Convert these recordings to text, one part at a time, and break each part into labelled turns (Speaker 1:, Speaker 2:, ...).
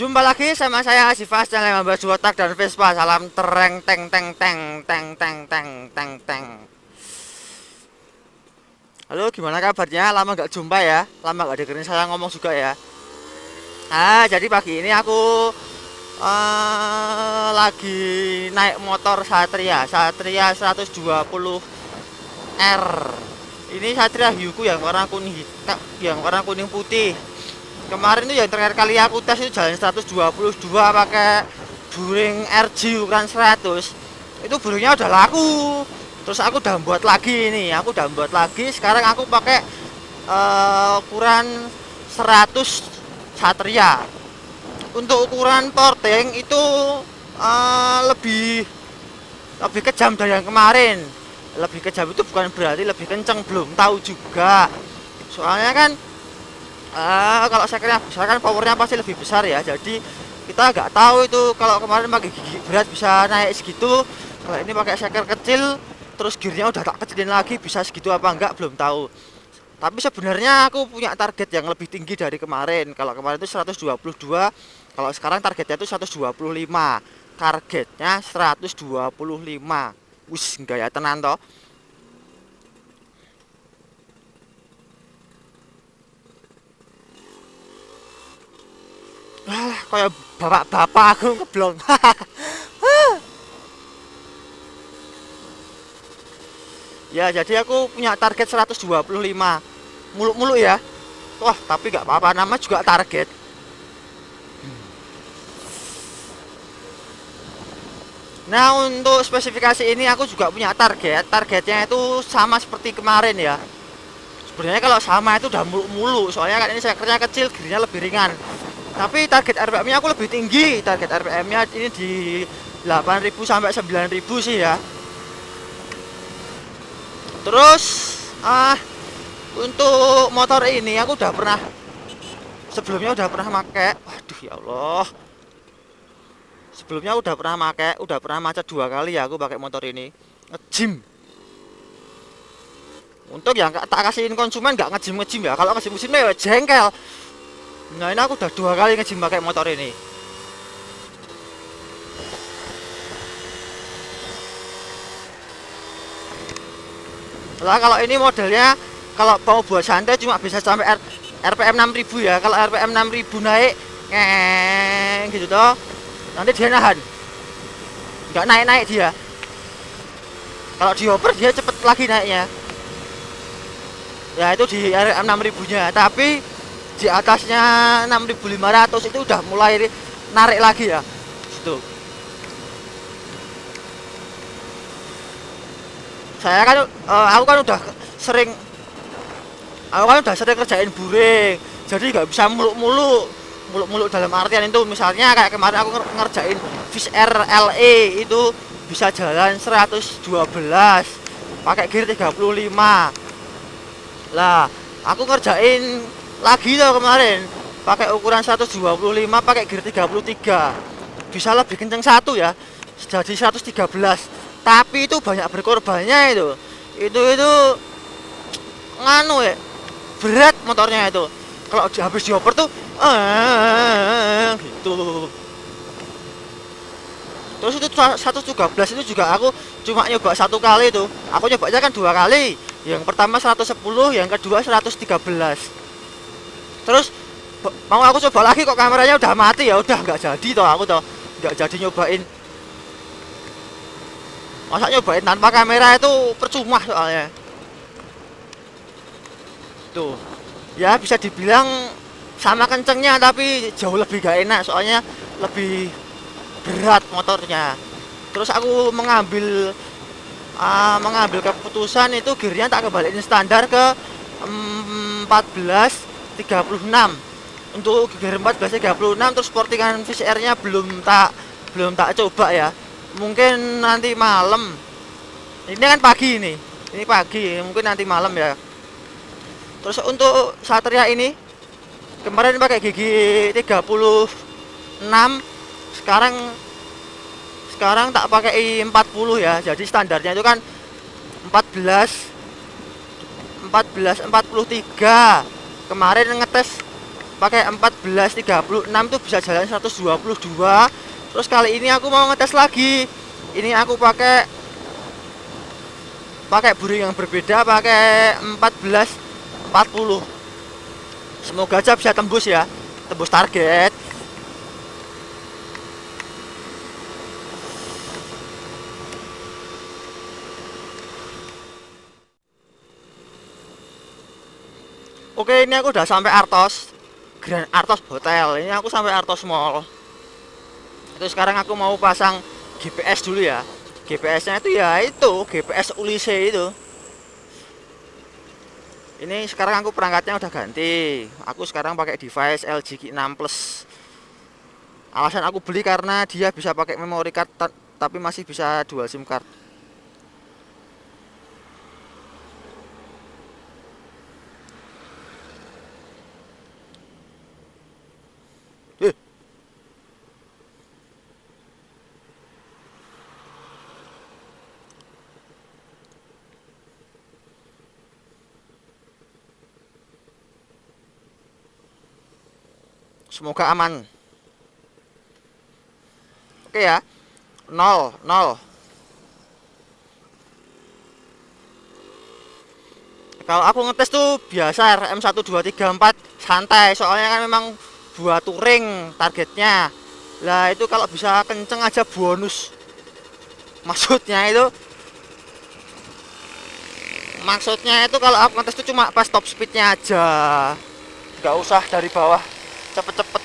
Speaker 1: Jumpa lagi sama saya Asifas channel 15 Watak dan Vespa. Salam tereng teng teng teng teng teng teng teng teng. Halo, gimana kabarnya? Lama gak jumpa ya. Lama gak dengerin saya ngomong juga ya. Jadi pagi ini aku lagi naik motor Satria 120R. Ini Satria Hyuku yang warna kuning putih. Kemarin tuh yang terakhir kali aku tes itu jalan 122 pakai Buring RG ukuran 100. Itu burungnya udah laku. Terus aku udah buat lagi nih, sekarang aku pakai ukuran 100 Satria. Untuk ukuran porting itu lebih kejam dari yang kemarin. Lebih kejam itu bukan berarti lebih kenceng, belum tahu juga. Soalnya kan kalau saya kan powernya pasti lebih besar ya, jadi kita nggak tahu itu kalau kemarin pakai gigi berat bisa naik segitu, kalau ini pakai shaker kecil terus gearnya udah tak kecilin lagi bisa segitu apa enggak belum tahu. Tapi sebenarnya aku punya target yang lebih tinggi dari kemarin. Kalau kemarin itu 122, kalau sekarang targetnya itu 125. Targetnya 125. Wis gaya tenan toh. Kayak bapak-bapak aku ngeblong. Ya, jadi aku punya target 125. Muluk-muluk ya. Wah, tapi nggak apa-apa, nama juga target. Nah, untuk spesifikasi ini aku juga punya target. Targetnya itu sama seperti kemarin ya. Sebenarnya kalau sama itu udah muluk-muluk, soalnya kan ini sekernya kecil, gearnya lebih ringan. Tapi target RPM-nya aku lebih tinggi. Target RPM-nya ini di 8.000 sampai 9.000 sih ya. Terus untuk motor ini aku udah pernah sebelumnya pakai. Waduh ya Allah. Sebelumnya udah pernah macet 2 kali ya aku pakai motor ini. Ngejim. Untuk yang tak kasihin konsumen nggak ngejim ya. Kalau ngejim ya jengkel. Nah, ini aku udah 2 kali ngejim pakai motor ini. Lah kalau ini modelnya kalau mau buat santai cuma bisa sampai RPM 6000 ya. Kalau RPM 6000 naik gitu toh, nanti dia nahan. Nggak naik-naik dia. Kalau dioper dia cepet lagi naiknya. Ya itu di RPM 6000-nya, tapi di atasnya 6500 itu udah mulai narik lagi ya. Gitu. Aku kan udah sering kerjain buring, jadi nggak bisa muluk-muluk dalam artian itu misalnya kayak kemarin aku ngerjain Fish Air LE itu bisa jalan 112 pakai gear 35. Lah aku ngerjain lagi tuh kemarin pakai ukuran 125 pakai gear 33 bisa lebih kenceng satu ya, jadi 113. Tapi itu banyak berkorbannya itu nganu ya, berat motornya itu. Kalau habis dioper tuh gitu. Terus itu 113 itu juga aku cuma nyoba 1 kali itu. Aku nyobanya kan 2 kali. Yang pertama 110, yang kedua 113. Terus mau aku coba lagi kok kameranya udah mati, ya udah nggak jadi toh, aku toh nggak jadi nyobain. Masa nyobain tanpa kamera itu percuma soalnya. Tuh. Ya bisa dibilang sama kencengnya tapi jauh lebih gak enak soalnya lebih berat motornya. Terus aku mengambil keputusan itu gearnya tak kembaliin standar ke 1436. Untuk gear 1436 terus sportingan VCR-nya belum tak coba ya. Mungkin nanti malam. Ini kan pagi ini pagi, mungkin nanti malam ya. Terus untuk Satria ini kemarin pakai gigi 36, sekarang tak pakai 40 ya. Jadi standarnya itu kan 43. Kemarin ngetes pakai 1436 tuh bisa jalan 122. Terus kali ini aku mau ngetes lagi. Ini aku pakai buring yang berbeda, pakai 1440. Semoga aja bisa tembus ya, tembus target. Oke, ini aku udah sampai Artos Grand Artos Hotel. Ini aku sampai Artos Mall. Itu sekarang aku mau pasang GPS dulu ya. GPS-nya itu ya itu GPS Ulise itu. Ini sekarang aku perangkatnya udah ganti. Aku sekarang pakai device LG G6 Plus. Alasan aku beli karena dia bisa pakai memory card tapi masih bisa dual SIM card. Semoga aman. Oke ya. 0 0. Kalau aku ngetes tuh biasa RM 1234 santai, soalnya kan memang buat touring targetnya. Lah itu kalau bisa kenceng aja bonus. Maksudnya itu kalau aku ngetes tuh cuma pas top speednya aja, nggak usah dari bawah cepet-cepet,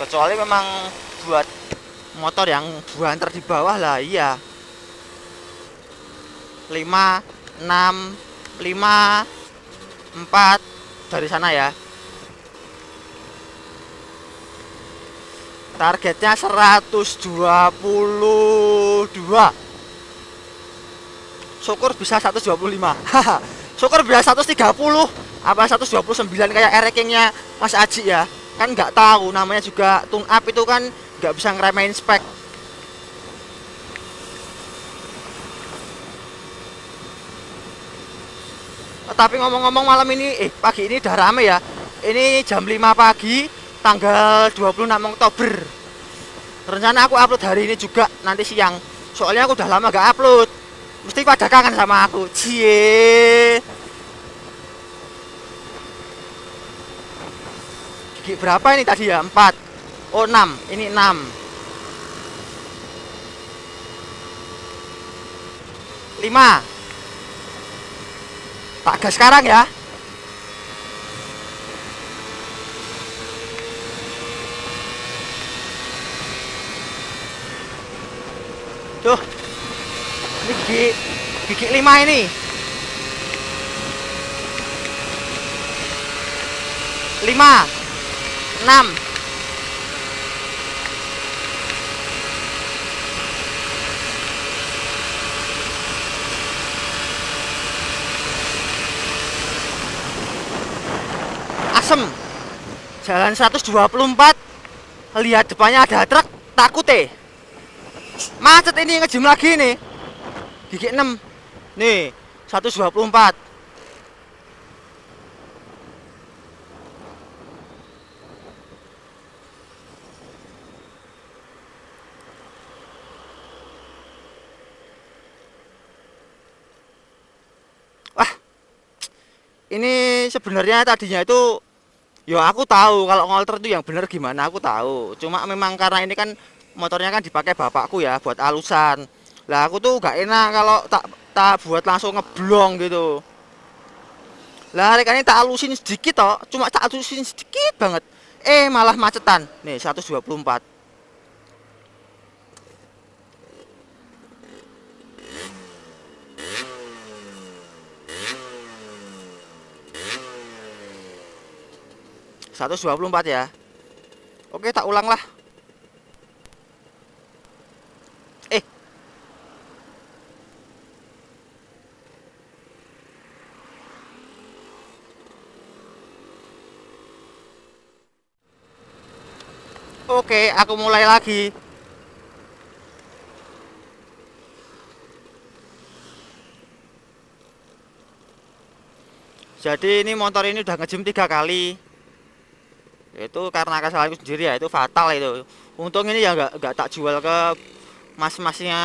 Speaker 1: kecuali memang buat motor yang buanter di bawah lah. Iya, 5 6 5 4 dari sana ya. Targetnya 122. Syukur bisa 125. Syukur bisa 130 apa 129 kayak rankingnya Mas Aji ya. Kan nggak tahu, namanya juga tune up itu kan nggak bisa ngeremehin spek. Tapi ngomong-ngomong malam ini pagi ini udah rame ya. Ini jam 5 pagi tanggal 26 Oktober. Rencana aku upload hari ini juga nanti siang. Soalnya aku udah lama gak upload. Mesti pada kangen sama aku. Cie. Gigi berapa ini tadi ya? 4. Oh 6. Ini 6. 5. Tak gas sekarang ya. Tuh. Ini gigi 5 ini. 5 6. Asem. Jalan 124. Lihat depannya ada truk, takut macet ini, ngejem lagi nih. Gigi 6. Nih, 124. Wah, ini sebenarnya tadinya itu ya aku tahu kalau ngolter itu yang bener gimana, aku tahu. Cuma memang karena ini kan motornya kan dipakai bapakku ya buat alusan. Lah aku tuh gak enak kalau tak buat langsung ngeblong gitu. Lah ini tak alusin sedikit toh, cuma tak alusin sedikit banget. Malah macetan. Nih 124. Satu 124 ya. Oke, tak ulang lah. Oke, aku mulai lagi. Jadi ini motor ini udah ngejem 3 kali. Itu karena kesalahanku sendiri ya, itu fatal itu. Untung ini ya nggak tak jual ke mas-masnya,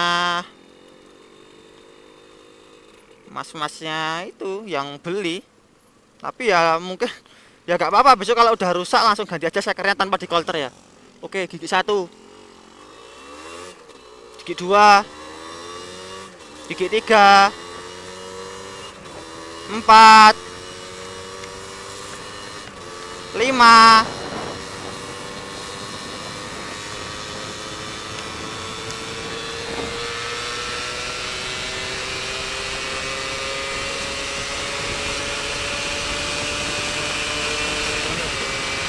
Speaker 1: mas-masnya itu yang beli. Tapi ya mungkin ya nggak apa-apa, besok kalau udah rusak langsung ganti aja sekernya tanpa dikolter ya. Oke, gigi 1, gigi 2, gigi 3, 4, 5,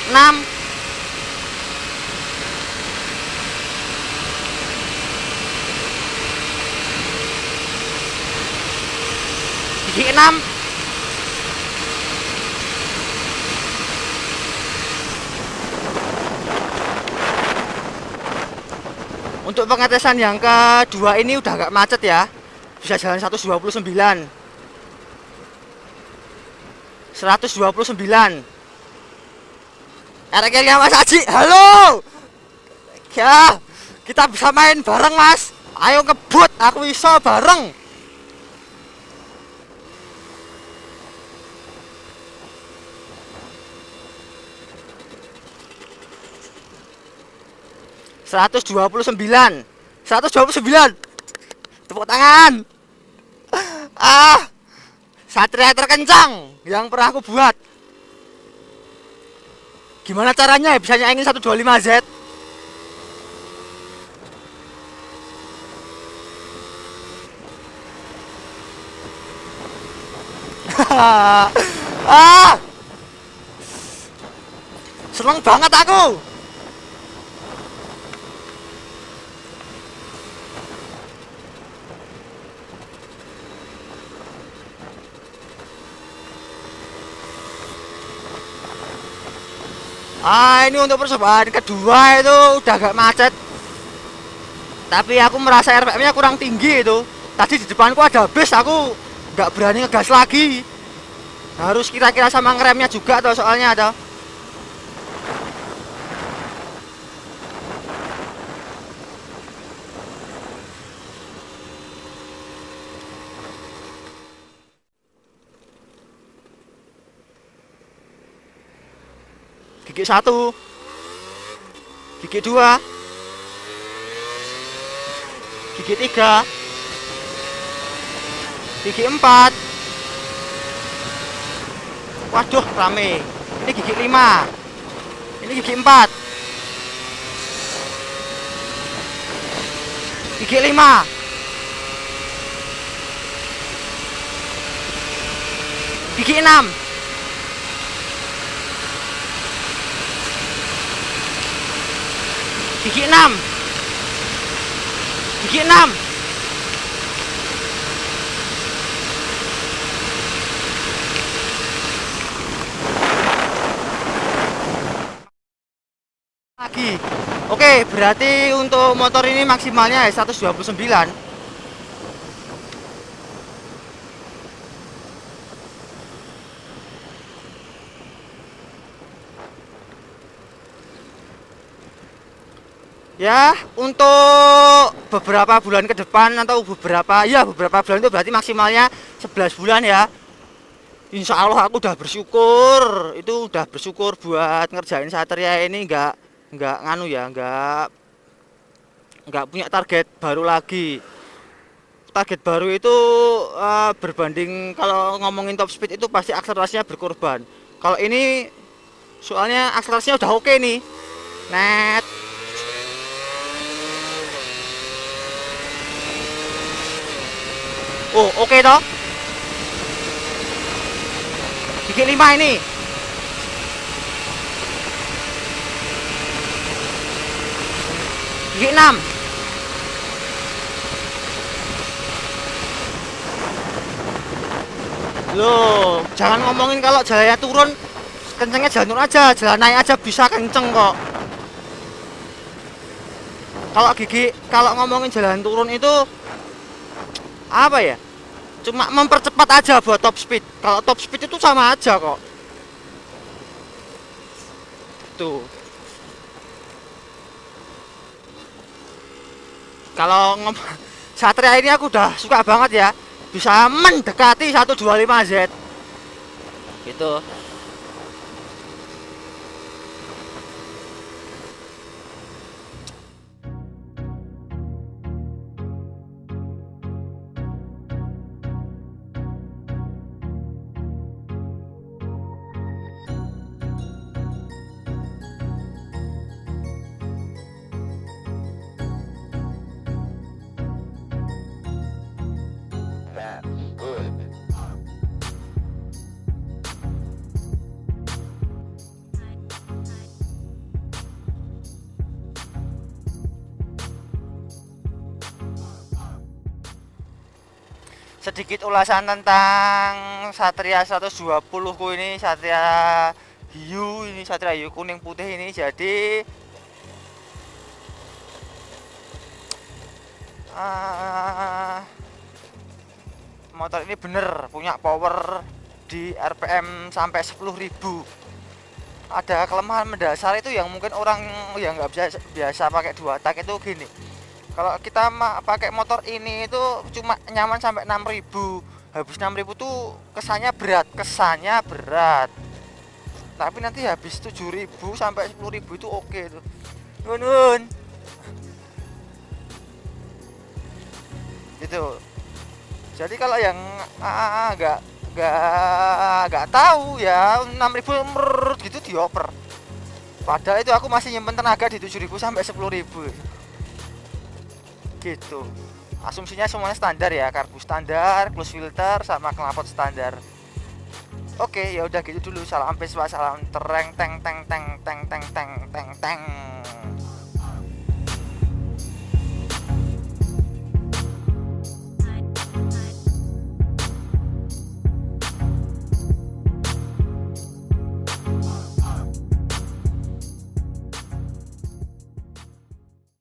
Speaker 1: 6, gigi 6, untuk pengetesan yang kedua ini udah gak macet ya, bisa jalan 129, 129. RK-nya Mas Aji, halo ya, kita bisa main bareng Mas, ayo ngebut, aku iso bareng. Seratus dua puluh sembilan, 129, tepuk tangan. Satria terkencang yang pernah aku buat. Gimana caranya ya bisa nyaingin 125Z? Seneng banget aku. Ini untuk percobaan kedua itu udah gak macet. Tapi aku merasa RPM-nya kurang tinggi itu. Tadi di depanku ada bis, aku gak berani ngegas lagi. Harus kira-kira sama ngeremnya juga tuh soalnya ada. Gigi 1, gigi 2, gigi 3, gigi 4. Waduh rame. Ini gigi 5, ini gigi 4, gigi 5, gigi 6, gigi 6, gigi 6, lagi. Oke, berarti untuk motor ini maksimalnya 129. Ya, untuk beberapa bulan ke depan atau beberapa bulan itu berarti maksimalnya 11 bulan ya. Insya Allah aku udah bersyukur, itu udah bersyukur buat ngerjain Satria ini nggak nganu ya, nggak punya target baru lagi. Target baru itu berbanding kalau ngomongin top speed itu pasti akselerasinya berkorban. Kalau ini soalnya akselerasinya udah oke nih, net. Oh oke toh. Gigi 5 ini. Gigi 6. Loh, jangan ngomongin kalau jalannya turun, kencengnya jalan turun aja, jalan naik aja bisa kenceng kok. Kalau ngomongin jalan turun itu apa ya? Cuma mempercepat aja buat top speed. Kalau top speed itu sama aja kok. gitu. Kalau Satria ini aku udah suka banget ya, bisa mendekati 125Z gitu. Sedikit ulasan tentang Satria 120 ku ini, Satria Hiu ini, Satria Hiu kuning putih ini. Jadi motor ini bener punya power di RPM sampai 10.000. Ada kelemahan mendasar itu yang mungkin orang yang nggak biasa pakai 2 tak itu gini. Kalau kita pakai motor ini itu cuma nyaman sampai 6.000. Habis 6.000 tuh kesannya berat. Tapi nanti habis 7.000 sampai 10.000 itu oke tuh. Nun. Gitu. Jadi kalau yang nggak tahu ya 6.000 gitu dioper. Padahal itu aku masih nyimpen tenaga di 7.000 sampai 10.000. Gitu. Asumsinya semuanya standar ya, karbu standar, close filter sama knalpot standar. Oke, ya udah gitu dulu. Salam peswa, salam tereng teng teng teng teng teng teng teng teng.